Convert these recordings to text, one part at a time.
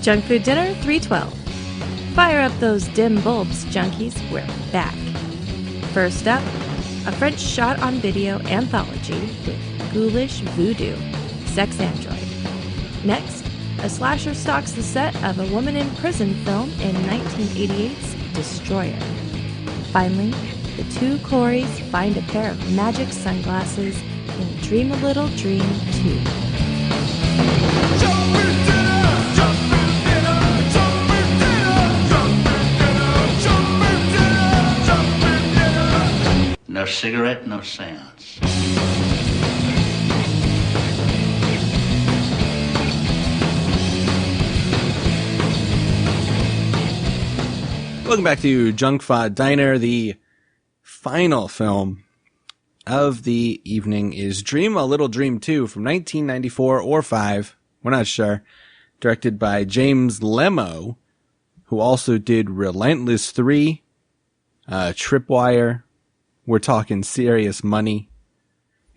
Junk Food Dinner 312. Fire up those dim bulbs, junkies. We're back. First up, a French shot-on-video anthology with ghoulish voodoo, sex android. Next, a slasher stalks the set of a woman in prison film in 1988's Destroyer. Finally, the two Coreys find a pair of magic sunglasses in Dream a Little Dream 2. No cigarette, no seance. Welcome back to Junk Food Diner. The final film of the evening is Dream a Little Dream 2 from 1994 or 5. We're not sure. Directed by James Lemmo, who also did Relentless 3, Tripwire, We're Talking Serious Money,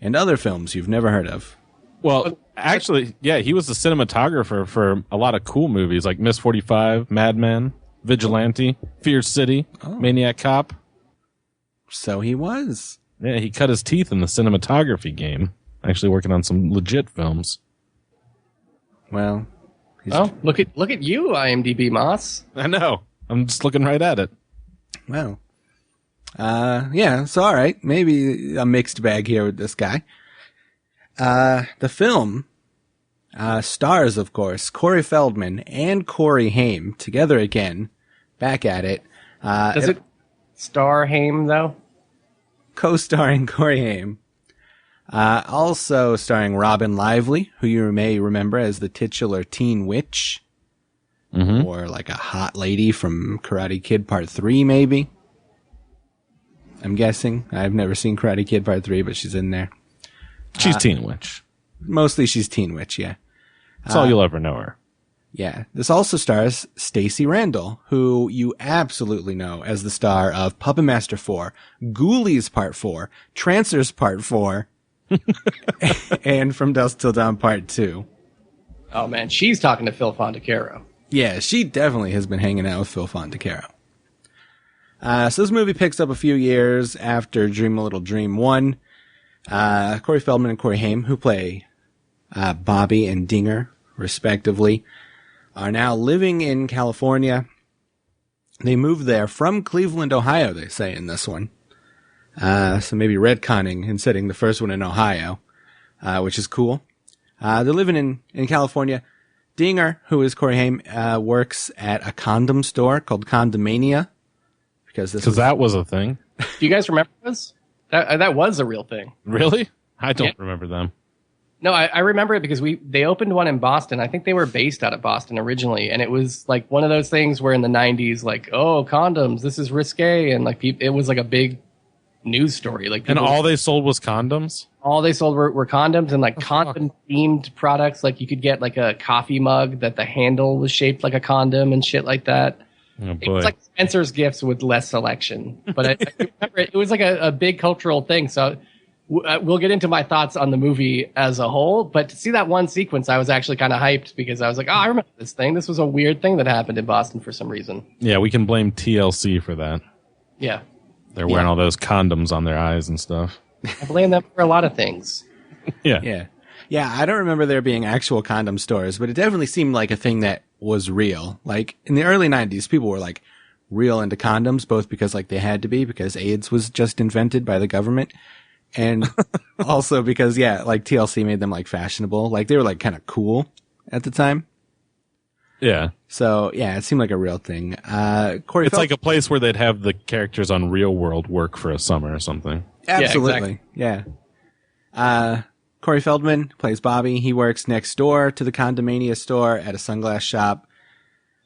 and other films you've never heard of. Well, actually, yeah, he was the cinematographer for a lot of cool movies like Miss 45, Mad Men, Vigilante, Fear City, Maniac Cop. So he was. Yeah, he cut his teeth in the cinematography game. Actually working on some legit films. Well, look at you, IMDb Moss. I know. I'm just looking right at it. Well, yeah, so all right. Maybe a mixed bag here with this guy. The film stars, of course, Corey Feldman and Corey Haim together again, back at it. Does it star Haim, though? Co-starring Corey Haim. Also starring Robyn Lively, who you may remember as the titular teen witch. Mm-hmm. Or like a hot lady from Karate Kid Part 3, maybe. I'm guessing. I've never seen Karate Kid Part 3, but she's in there. She's Teen Witch. Mostly she's Teen Witch, yeah. That's all you'll ever know her. Yeah. This also stars Stacie Randall, who you absolutely know as the star of Puppet Master 4, Ghoulies Part 4, Trancers Part 4, and From Dusk Till Dawn Part 2. Oh, man. She's talking to Phil Fondacaro. Yeah, she definitely has been hanging out with Phil Fondacaro. So this movie picks up a few years after Dream a Little Dream 1. Corey Feldman and Corey Haim, who play Bobby and Dinger, respectively, are now living in California. They moved there from Cleveland, Ohio, they say in this one. So maybe retconning and setting the first one in Ohio, which is cool. They're living in California. Dinger, who is Corey Haim, works at a condom store called Condomania. Because that was a thing. Do you guys remember this? That was a real thing. Really? I don't remember them. No, I remember it because they opened one in Boston. I think they were based out of Boston originally, and it was like one of those things where in the 90s, like, oh, condoms, this is risque, and like it was like a big news story. Like, and all they sold was condoms? All they sold were condoms and like condom-themed products. Like you could get like a coffee mug that the handle was shaped like a condom and shit like that. Oh, it was like Spencer's Gifts with less selection. But I remember it was like a big cultural thing. So we'll get into my thoughts on the movie as a whole. But to see that one sequence, I was actually kind of hyped because I was like, oh, I remember this thing. This was a weird thing that happened in Boston for some reason. Yeah, we can blame TLC for that. Yeah. They're wearing all those condoms on their eyes and stuff. I blame them for a lot of things. Yeah. Yeah, I don't remember there being actual condom stores, but it definitely seemed like a thing that was real. Like, in the early 90s, people were, like, real into condoms, both because, like, they had to be, because AIDS was just invented by the government, and also because, yeah, like, TLC made them, like, fashionable. Like, they were, like, kind of cool at the time. Yeah. So, yeah, it seemed like a real thing. It's like a place where they'd have the characters on Real World work for a summer or something. Absolutely. Yeah. Corey Feldman plays Bobby. He works next door to the Condomania store at a sunglass shop.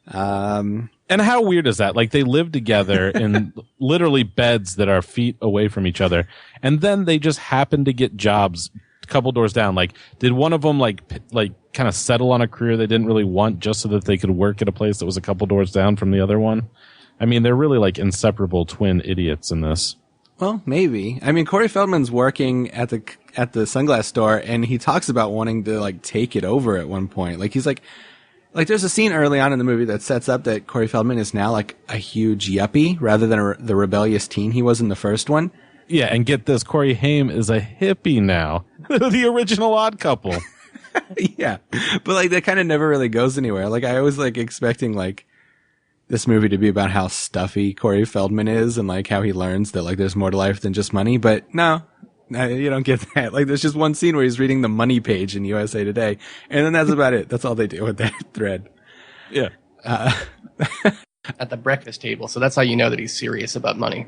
And how weird is that? Like, they live together in literally beds that are feet away from each other, and then they just happen to get jobs a couple doors down. Like, did one of them like kind of settle on a career they didn't really want just so that they could work at a place that was a couple doors down from the other one? I mean, they're really like inseparable twin idiots in this. Well, maybe. I mean, Corey Feldman's working at the sunglass store, and he talks about wanting to like take it over at one point. Like, he's like, Like, there's a scene early on in the movie that sets up that Corey Feldman is now, like, a huge yuppie rather than the rebellious teen he was in the first one. Yeah, and get this, Corey Haim is a hippie now. The original Odd Couple. Yeah. But, like, that kind of never really goes anywhere. Like, I was, like, expecting, like, this movie to be about how stuffy Corey Feldman is and, like, how he learns that, like, there's more to life than just money. But, no, you don't get that. Like, there's just one scene where he's reading the money page in USA Today, and then that's about it. That's all they do with that thread. Yeah. At the breakfast table, so that's how you know that he's serious about money.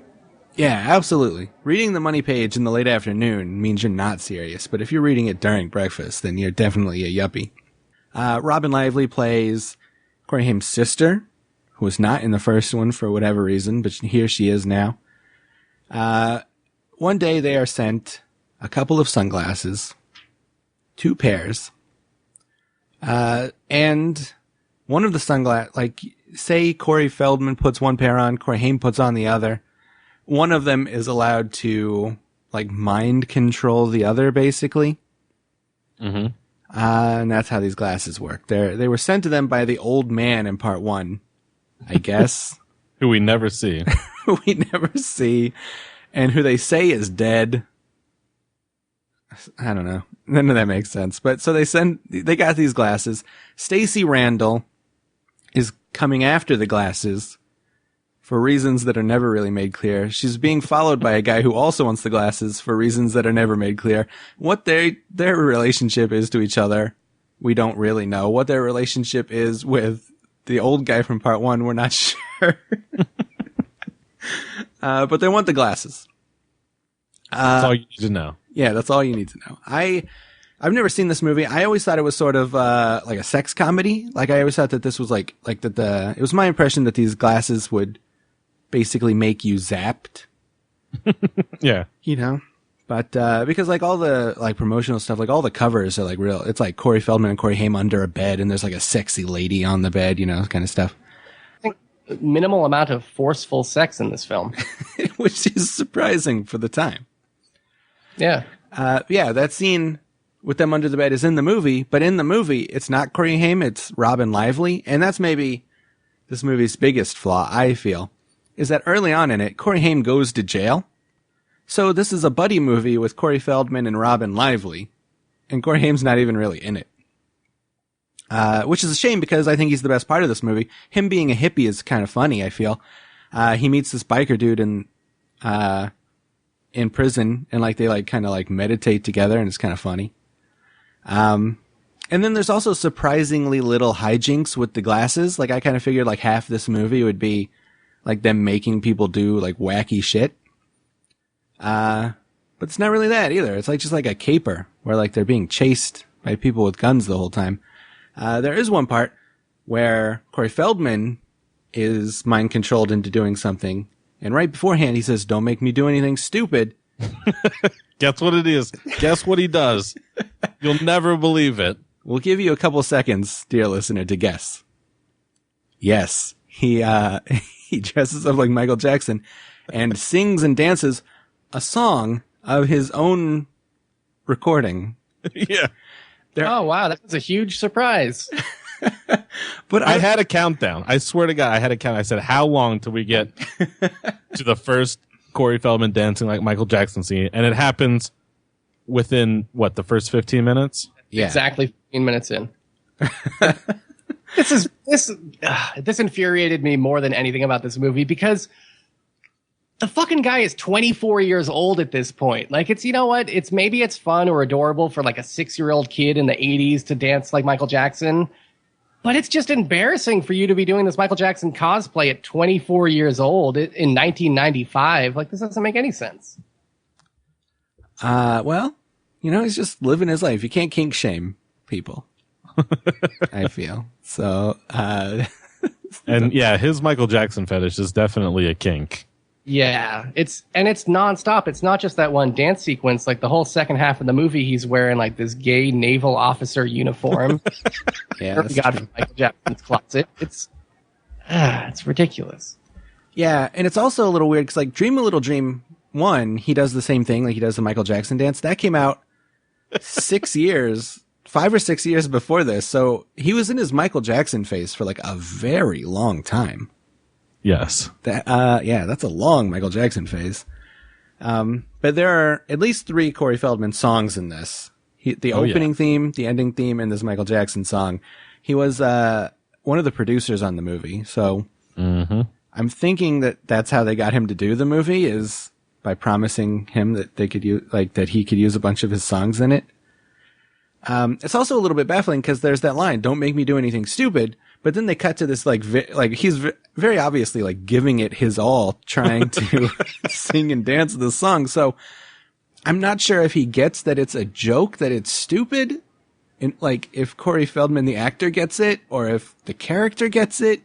Yeah, absolutely. Reading the money page in the late afternoon means you're not serious, but if you're reading it during breakfast, then you're definitely a yuppie. Robyn Lively plays Corey Haim's sister, who was not in the first one for whatever reason, but here she is now. One day they are sent a couple of sunglasses, 2 pairs, and one of the sunglasses, like, say Corey Feldman puts one pair on, Corey Haim puts on the other. One of them is allowed to, like, mind control the other, basically. Mm-hmm. And that's how these glasses work. They were sent to them by the old man in part 1, I guess. Who we never see. Who we never see. And who they say is dead. I don't know. None of that makes sense. But so they got these glasses. Stacie Randall is coming after the glasses for reasons that are never really made clear. She's being followed by a guy who also wants the glasses for reasons that are never made clear. What their relationship is to each other, we don't really know. What their relationship is with the old guy from part 1, we're not sure. But they want the glasses. That's all you need to know. Yeah, that's all you need to know. I've never seen this movie. I always thought it was sort of like a sex comedy. Like, I always thought that this was like that it was my impression that these glasses would basically make you zapped. Yeah. You know? But because, like, all the, like, promotional stuff, like, all the covers are, like, real. It's like Corey Feldman and Corey Haim under a bed, and there's, like, a sexy lady on the bed, you know, kind of stuff. I think minimal amount of forceful sex in this film. Which is surprising for the time. Yeah. Yeah, that scene with them under the bed is in the movie, but in the movie, it's not Corey Haim, it's Robyn Lively, and that's maybe this movie's biggest flaw, I feel, is that early on in it, Corey Haim goes to jail. So this is a buddy movie with Corey Feldman and Robyn Lively, and Corey Haim's not even really in it. Which is a shame because I think he's the best part of this movie. Him being a hippie is kind of funny, I feel. He meets this biker dude in prison, and, like, they, like, kind of, like, meditate together, and it's kind of funny. And then there's also surprisingly little hijinks with the glasses. Like, I kind of figured, like, half this movie would be, like, them making people do, like, wacky shit. But it's not really that either. It's, like, just like a caper where, like, they're being chased by people with guns the whole time. There is one part where Corey Feldman is mind controlled into doing something, and right beforehand he says, "Don't make me do anything stupid." Guess what it is. Guess what he does. You'll never believe it. We'll give you a couple seconds, dear listener, to guess. Yes, he dresses up like Michael Jackson and sings and dances a song of his own recording. Yeah. Oh, wow. That was a huge surprise. But I had a countdown. I swear to God, I had a count. I said, how long till we get to the first Corey Feldman dancing like Michael Jackson scene? And it happens within, what, the first 15 minutes? Yeah. Exactly 15 minutes in. This infuriated me more than anything about this movie because the fucking guy is 24 years old at this point. Like, it's, you know what? Maybe it's fun or adorable for, like, a 6-year-old kid in the 80s to dance like Michael Jackson. But it's just embarrassing for you to be doing this Michael Jackson cosplay at 24 years old in 1995. Like, this doesn't make any sense. Well, you know, he's just living his life. You can't kink shame people. I feel. So, and yeah, his Michael Jackson fetish is definitely a kink. Yeah, it's nonstop. It's not just that one dance sequence. Like, the whole second half of the movie, he's wearing, like, this gay naval officer uniform. Yeah, that's got true. from Michael Jackson's closet. It's ridiculous. Yeah, and it's also a little weird because, like, Dream a Little Dream 1, he does the same thing. Like, he does the Michael Jackson dance. That came out 6 years 5 or 6 years before this. So he was in his Michael Jackson phase for like a very long time. Yes. That's a long Michael Jackson phase. But there are at least 3 Corey Feldman songs in this. The opening theme, the ending theme, and this Michael Jackson song. He was one of the producers on the movie. So I'm thinking that that's how they got him to do the movie, is by promising him that they could use, like, that he could use a bunch of his songs in it. It's also a little bit baffling because there's that line, "Don't make me do anything stupid." But then they cut to this, like he's very obviously like giving it his all, trying to sing and dance the song. So I'm not sure if he gets that it's a joke, that it's stupid, and like if Corey Feldman, the actor, gets it, or if the character gets it.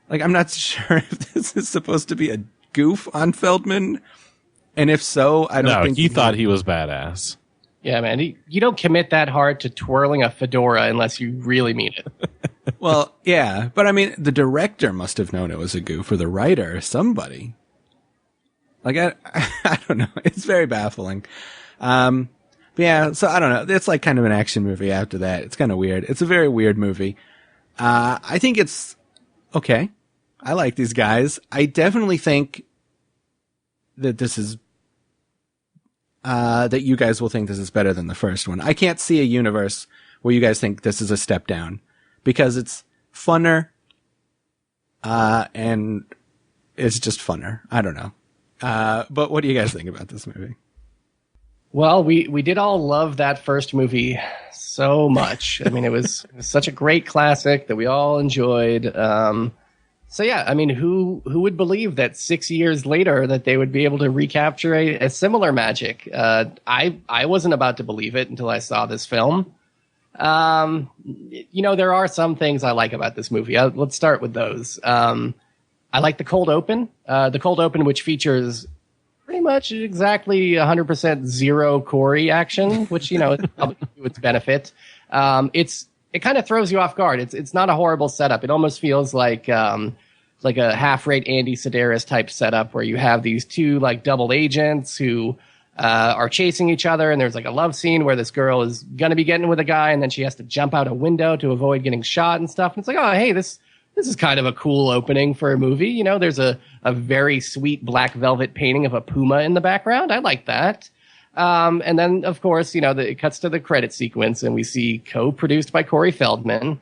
Like, I'm not sure if this is supposed to be a goof on Feldman, and if so, I don't think he thought he was badass. Yeah, man, you don't commit that hard to twirling a fedora unless you really mean it. Well, yeah, but I mean, the director must have known it was a goof, or the writer, or somebody. Like, I don't know. It's very baffling. But yeah, so I don't know. It's like kind of an action movie after that. It's kind of weird. It's a very weird movie. I think it's okay. I like these guys. I definitely think that this is, that you guys will think this is better than the first one. I can't see a universe where you guys think this is a step down, because it's funner, and it's just funner. I don't know. But what do you guys think about this movie? Well, we did all love that first movie so much. I mean, it was such a great classic that we all enjoyed. So yeah, I mean, who would believe that 6 years later that they would be able to recapture a similar magic? I wasn't about to believe it until I saw this film. There are some things I like about this movie. Let's start with those. I like the cold open. The cold open, which features pretty much exactly 100% zero Corey action, which, is probably to its benefit. It kind of throws you off guard. It's not a horrible setup. It almost feels like a half-rate Andy Sedaris type setup where you have these two like double agents who are chasing each other, and there's like a love scene where this girl is gonna be getting with a guy, and then she has to jump out a window to avoid getting shot and stuff. And it's like, oh, hey, this is kind of a cool opening for a movie. There's a very sweet black velvet painting of a puma in the background. I like that. And then, of course, it cuts to the credit sequence, and we see co-produced by Corey Feldman.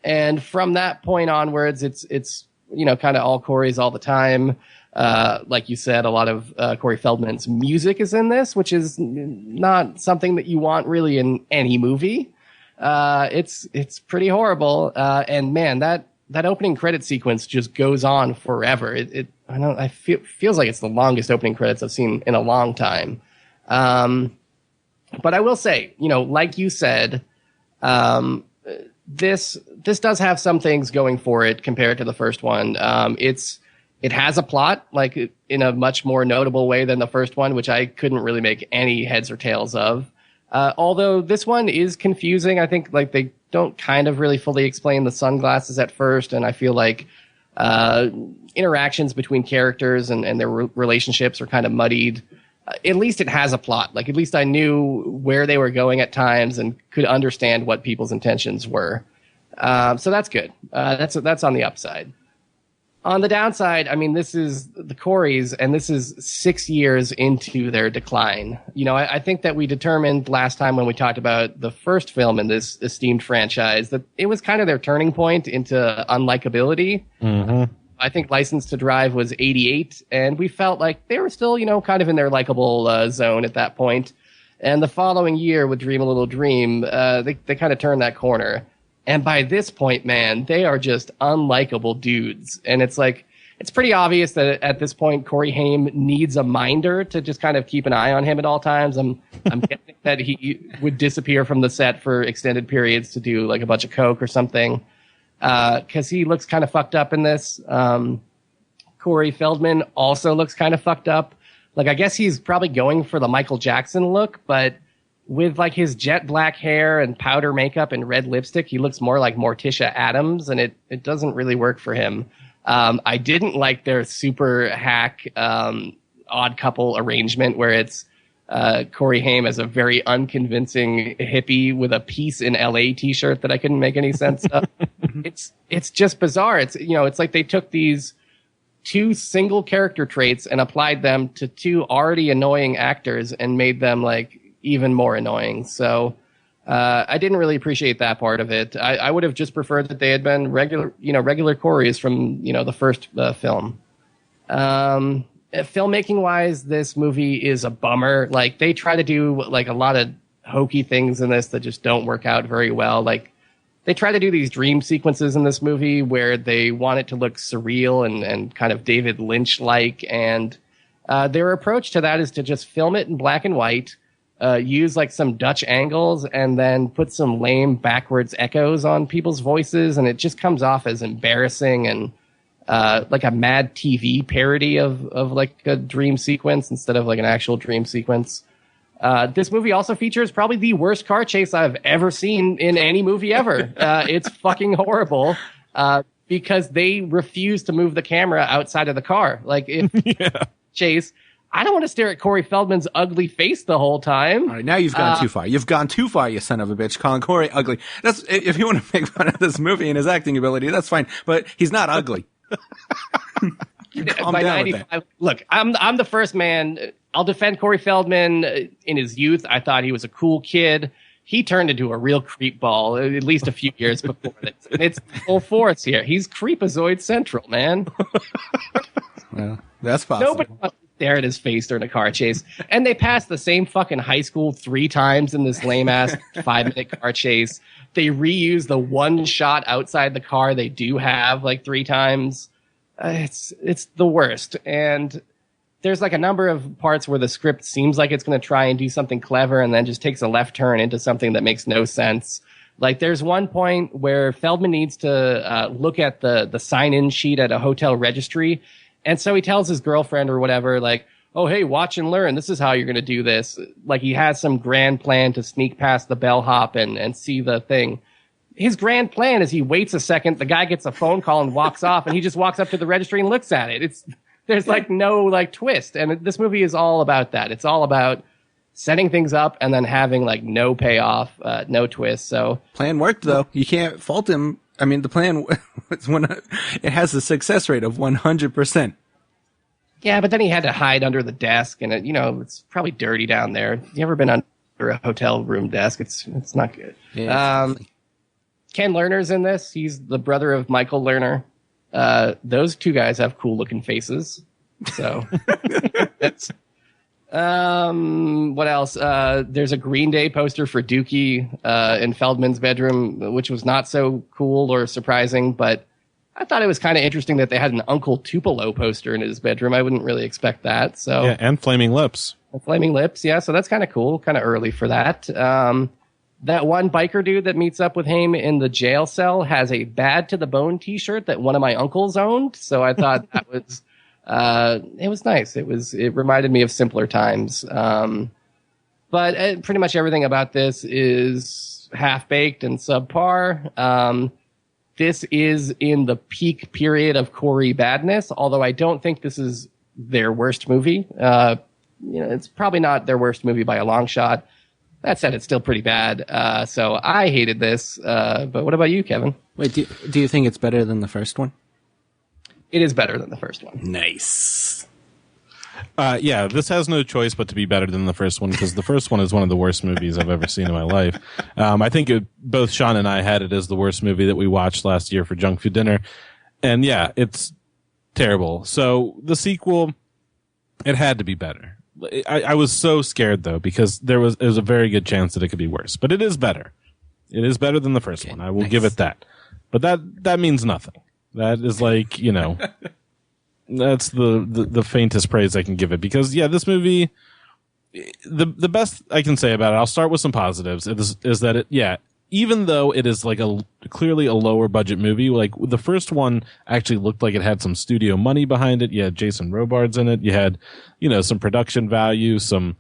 And from that point onwards, it's kind of all Corey's all the time. Like you said, a lot of Corey Feldman's music is in this, which is not something that you want really in any movie. It's pretty horrible. And man, that opening credit sequence just goes on forever. Feels like it's the longest opening credits I've seen in a long time. But I will say, like you said, this does have some things going for it compared to the first one. It has a plot, like in a much more notable way than the first one, which I couldn't really make any heads or tails of. Although this one is confusing. I think like they don't kind of really fully explain the sunglasses at first, and I feel like interactions between characters and their relationships are kind of muddied. At least it has a plot. Like, at least I knew where they were going at times and could understand what people's intentions were. So that's good. That's on the upside. On the downside, I mean, this is the Coreys, and this is 6 years into their decline. I think that we determined last time when we talked about the first film in this esteemed franchise that it was kind of their turning point into unlikability. Mm-hmm. I think License to Drive was 88, and we felt like they were still, kind of in their likable zone at that point. And the following year with Dream a Little Dream, they kind of turned that corner. And by this point, man, they are just unlikable dudes. And it's like, it's pretty obvious that at this point, Corey Haim needs a minder to just kind of keep an eye on him at all times. I'm guessing that he would disappear from the set for extended periods to do like a bunch of coke or something. Cause he looks kind of fucked up in this. Corey Feldman also looks kind of fucked up. Like, I guess he's probably going for the Michael Jackson look, but with like his jet black hair and powder makeup and red lipstick, he looks more like Morticia Addams, and it doesn't really work for him. I didn't like their super hack, odd couple arrangement where it's, Corey Haim as a very unconvincing hippie with a Peace in LA t-shirt that I couldn't make any sense of. It's just bizarre. It's like they took these two single character traits and applied them to two already annoying actors and made them like even more annoying. So I didn't really appreciate that part of it. I would have just preferred that they had been regular Coreys from, the first film. Filmmaking wise, this movie is a bummer. Like, they try to do like a lot of hokey things in this that just don't work out very well. Like, they try to do these dream sequences in this movie where they want it to look surreal and kind of David Lynch-like. And their approach to that is to just film it in black and white, use like some Dutch angles, and then put some lame backwards echoes on people's voices. And it just comes off as embarrassing and like a Mad TV parody of like a dream sequence instead of like an actual dream sequence. This movie also features probably the worst car chase I've ever seen in any movie ever. It's fucking horrible because they refuse to move the camera outside of the car. Like, if chase, I don't want to stare at Corey Feldman's ugly face the whole time. All right, now you've gone too far. You've gone too far, you son of a bitch, calling Corey ugly. That's, if you want to make fun of this movie and his acting ability, that's fine. But he's not ugly. Calm down with that. Look, I'm the first man. I'll defend Corey Feldman. In his youth, I thought he was a cool kid. He turned into a real creepball at least a few years before this. And it's full force here. He's Creepazoid Central, man. Well, that's possible. Nobody wants to stare at his face during a car chase. And they passed the same fucking high school 3 times in this lame-ass 5-minute car chase. They reuse the one shot outside the car they do have like 3 times. It's the worst. And there's like a number of parts where the script seems like it's going to try and do something clever and then just takes a left turn into something that makes no sense. Like, there's one point where Feldman needs to look at the sign-in sheet at a hotel registry. And so he tells his girlfriend or whatever, like, oh, hey, watch and learn. This is how you're going to do this. Like, he has some grand plan to sneak past the bellhop and see the thing. His grand plan is he waits a second, the guy gets a phone call and walks off, and he just walks up to the registry and looks at it. There's like no like twist. And this movie is all about that. It's all about setting things up and then having like no payoff, no twist. So plan worked though. You can't fault him. I mean, the plan, it has a success rate of 100%. Yeah, but then he had to hide under the desk, and it's probably dirty down there. You ever been under a hotel room desk? It's not good. Yeah, Ken Lerner's in this. He's the brother of Michael Lerner. Those two guys have cool looking faces. So that's what else? There's a Green Day poster for Dookie in Feldman's bedroom, which was not so cool or surprising, but I thought it was kind of interesting that they had an Uncle Tupelo poster in his bedroom. I wouldn't really expect that. So yeah, and Flaming Lips. Flaming Lips, yeah. So that's kind of cool, kind of early for that. That one biker dude that meets up with Haim in the jail cell has a Bad to the Bone t-shirt that one of my uncles owned. So I thought that was, it was nice. It reminded me of simpler times. But pretty much everything about this is half-baked and subpar. This is in the peak period of Corey badness, although I don't think this is their worst movie. It's probably not their worst movie by a long shot. That said, it's still pretty bad. So I hated this. But what about you, Kevin? Wait, do you think it's better than the first one? It is better than the first one. Nice. Yeah, this has no choice but to be better than the first one, because the first one is one of the worst movies I've ever seen in my life. I think both Sean and I had it as the worst movie that we watched last year for Junk Food Dinner. And yeah, it's terrible. So the sequel, it had to be better. I was so scared though, because there was a very good chance that it could be worse, but it is better. It is better than the first one. I will give it that. But that means nothing. That is like, that's the faintest praise I can give it, because yeah, this movie, the best I can say about it, I'll start with some positives, is that it, yeah, even though it is like clearly a lower budget movie, like the first one actually looked like it had some studio money behind it. You had Jason Robards in it. You had, some production value, some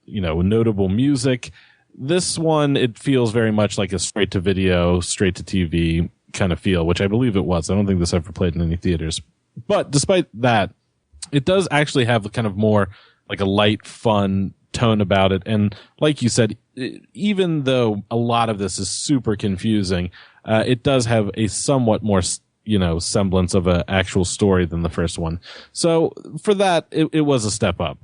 notable music. This one, it feels very much like a straight to video, straight to TV kind of feel, which I believe it was. I don't think this ever played in any theaters. But despite that, it does actually have kind of more like a light, fun tone about it. And like you said, even though a lot of this is super confusing, it does have a somewhat more, semblance of an actual story than the first one. So for that, it was a step up.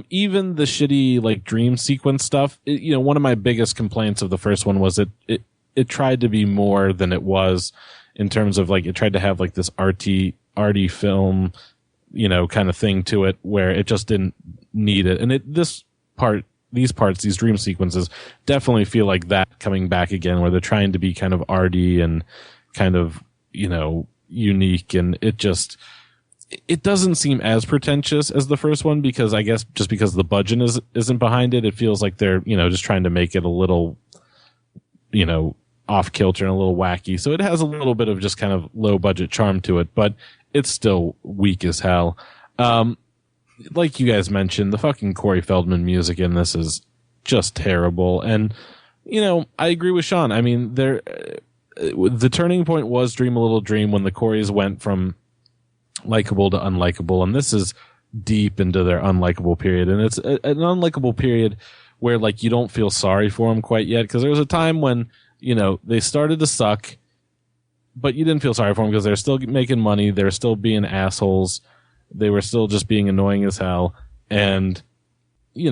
Even the shitty like dream sequence stuff, one of my biggest complaints of the first one was it tried to be more than it was in terms of like it tried to have like this arty film, kind of thing to it where it just didn't need it. And these dream sequences definitely feel like that coming back again, where they're trying to be kind of arty and kind of, unique. And it doesn't seem as pretentious as the first one, because I guess just because the budget isn't behind it, it feels like they're, just trying to make it a little, off kilter and a little wacky. So it has a little bit of just kind of low budget charm to it, but it's still weak as hell. Like you guys mentioned, the fucking Corey Feldman music in this is just terrible. And, I agree with Sean. I mean, the turning point was Dream a Little Dream, when the Coreys went from likable to unlikable. And this is deep into their unlikable period. And it's an unlikable period where like you don't feel sorry for them quite yet. Cause there was a time when, they started to suck, but you didn't feel sorry for them because they're still making money. They're still being assholes. They were still just being annoying as hell. And, you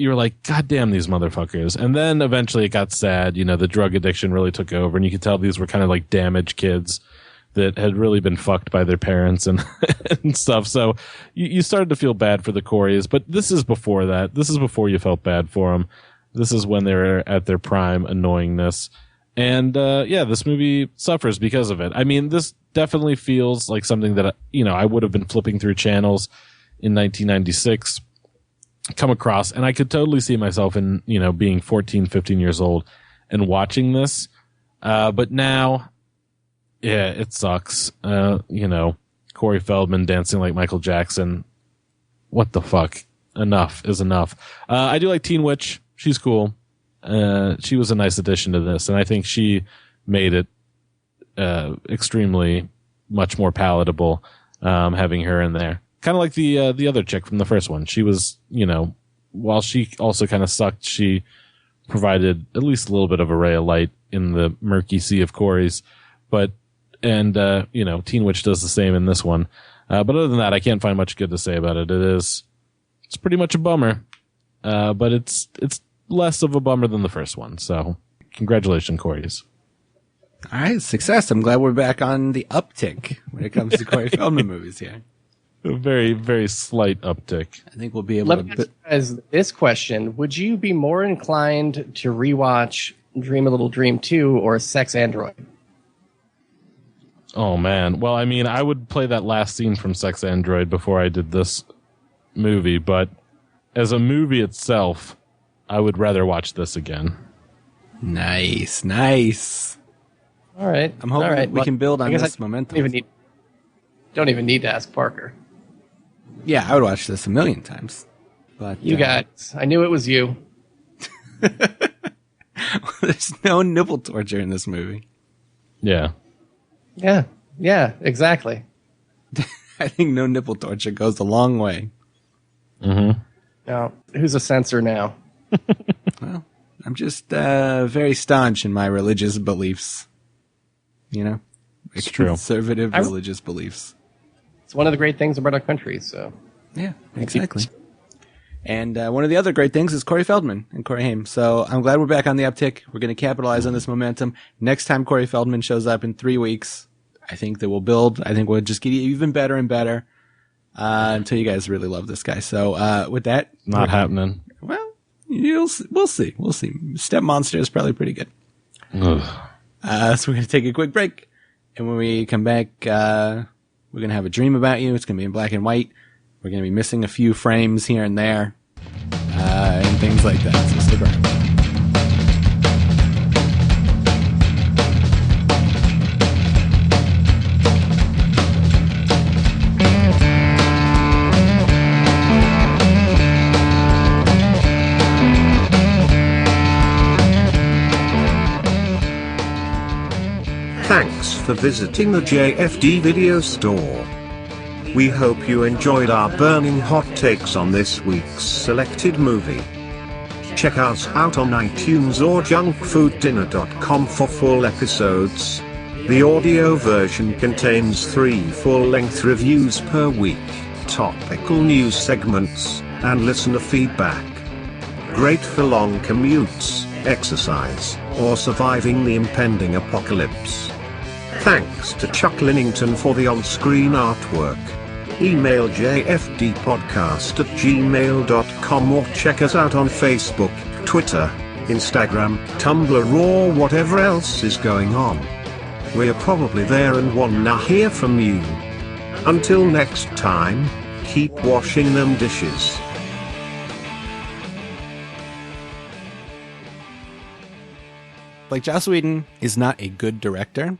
were like, God damn these motherfuckers. And then eventually it got sad. The drug addiction really took over, and you could tell these were kind of like damaged kids that had really been fucked by their parents and, and stuff. So you started to feel bad for the Coreys, but this is before that. This is before you felt bad for them. This is when they were at their prime annoyingness. And, this movie suffers because of it. I mean, this definitely feels like something that, I would have been flipping through channels in 1996, come across, and I could totally see myself in, being 14, 15 years old and watching this. But now, yeah, it sucks. Corey Feldman dancing like Michael Jackson. What the fuck? Enough is enough. I do like Teen Witch. She's cool. She was a nice addition to this, and I think she made it extremely much more palatable, having her in there. Kind of like the other chick from the first one. She was, while she also kind of sucked, she provided at least a little bit of a ray of light in the murky sea of Coreys. Teen Witch does the same in this one. But other than that, I can't find much good to say about it. It's pretty much a bummer. But it's less of a bummer than the first one. So congratulations, Coreys. All right, success. I'm glad we're back on the uptick when it comes to Corey Feldman movies here. A very, very slight uptick. I think we'll be able Let me ask you guys this question. Would you be more inclined to rewatch Dream a Little Dream 2 or Sex Android? Oh, man. Well, I mean, I would play that last scene from Sex Android before I did this movie, but as a movie itself, I would rather watch this again. Nice. All right. I'm hoping that we can build on this momentum. Don't even need to ask Parker. Yeah, I would watch this a million times. But you guys, I knew it was you. There's no nipple torture in this movie. Yeah. Yeah, exactly. I think no nipple torture goes a long way. Mm-hmm. Now, who's a censor now? Well, I'm just very staunch in my religious beliefs. It's true. Conservative religious beliefs. It's one of the great things about our country, so. Yeah, exactly. And one of the other great things is Corey Feldman and Corey Haim. So I'm glad we're back on the uptick. We're going to capitalize on this momentum. Next time Corey Feldman shows up in 3 weeks, I think that we'll build. I think we'll just get even better and better until you guys really love this guy. So with that. Not happening. Well, we'll see. We'll see. Step Monster is probably pretty good. So we're going to take a quick break. And when we come back, we're going to have a dream about you. It's going to be in black and white. We're going to be missing a few frames here and there, and things like that. So stick around. Thanks for visiting the JFD Video Store. We hope you enjoyed our burning hot takes on this week's selected movie. Check us out on iTunes or junkfooddinner.com for full episodes. The audio version contains 3 full-length reviews per week, topical news segments, and listener feedback. Great for long commutes, exercise, or surviving the impending apocalypse. Thanks to Chuck Linnington for the on-screen artwork. Email jfdpodcast@gmail.com or check us out on Facebook, Twitter, Instagram, Tumblr, or whatever else is going on. We're probably there and wanna hear from you. Until next time, keep washing them dishes. Like, Joss Whedon is not a good director.